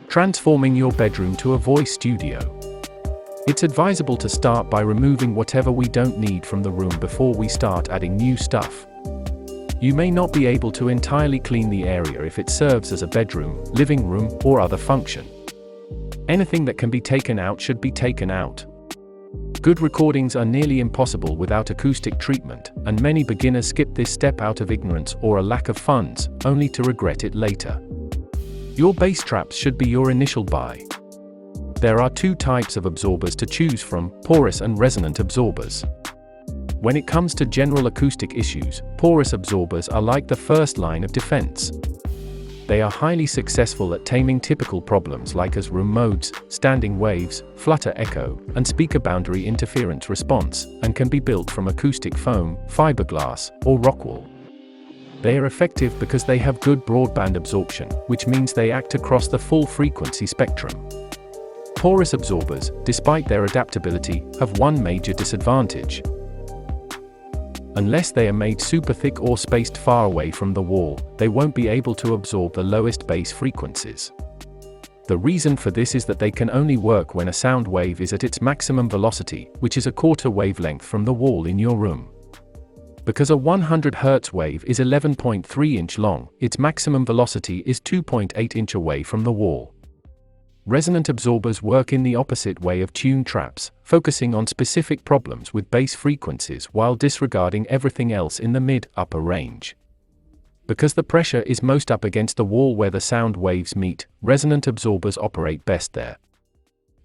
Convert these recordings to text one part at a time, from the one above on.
transforming your bedroom to a voice studio. It's advisable to start by removing whatever we don't need from the room before we start adding new stuff. You may not be able to entirely clean the area if it serves as a bedroom, living room, or other function. Anything that can be taken out should be taken out. Good recordings are nearly impossible without acoustic treatment, and many beginners skip this step out of ignorance or a lack of funds, only to regret it later. Your bass traps should be your initial buy. There are two types of absorbers to choose from: porous and resonant absorbers. When it comes to general acoustic issues, porous absorbers are like the first line of defense. They are highly successful at taming typical problems like as room modes, standing waves, flutter echo, and speaker boundary interference response, and can be built from acoustic foam, fiberglass, or rockwool. They are effective because they have good broadband absorption, which means they act across the full frequency spectrum. Porous absorbers, despite their adaptability, have one major disadvantage. Unless they are made super thick or spaced far away from the wall, they won't be able to absorb the lowest bass frequencies. The reason for this is that they can only work when a sound wave is at its maximum velocity, which is a quarter wavelength from the wall in your room. Because a 100 Hz wave is 11.3 inch long, its maximum velocity is 2.8 inch away from the wall. Resonant absorbers work in the opposite way of tune traps, focusing on specific problems with bass frequencies while disregarding everything else in the mid-upper range. Because the pressure is most up against the wall where the sound waves meet, resonant absorbers operate best there.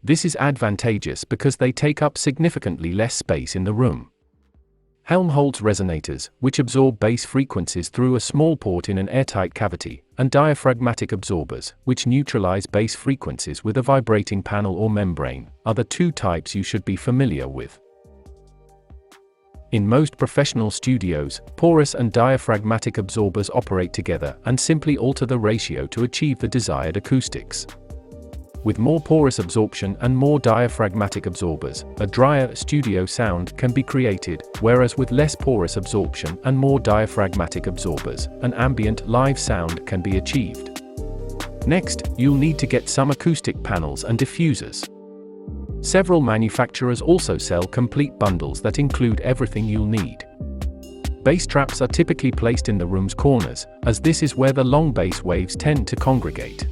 This is advantageous because they take up significantly less space in the room. Helmholtz resonators, which absorb bass frequencies through a small port in an airtight cavity, and diaphragmatic absorbers, which neutralize bass frequencies with a vibrating panel or membrane, are the two types you should be familiar with. In most professional studios, porous and diaphragmatic absorbers operate together and simply alter the ratio to achieve the desired acoustics. With more porous absorption and more diaphragmatic absorbers, a drier studio sound can be created, whereas with less porous absorption and more diaphragmatic absorbers, an ambient live sound can be achieved. Next, you'll need to get some acoustic panels and diffusers. Several manufacturers also sell complete bundles that include everything you'll need. Bass traps are typically placed in the room's corners, as this is where the long bass waves tend to congregate.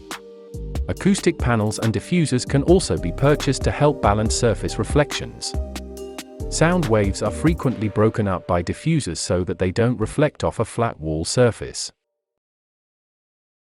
Acoustic panels and diffusers can also be purchased to help balance surface reflections. Sound waves are frequently broken up by diffusers so that they don't reflect off a flat wall surface.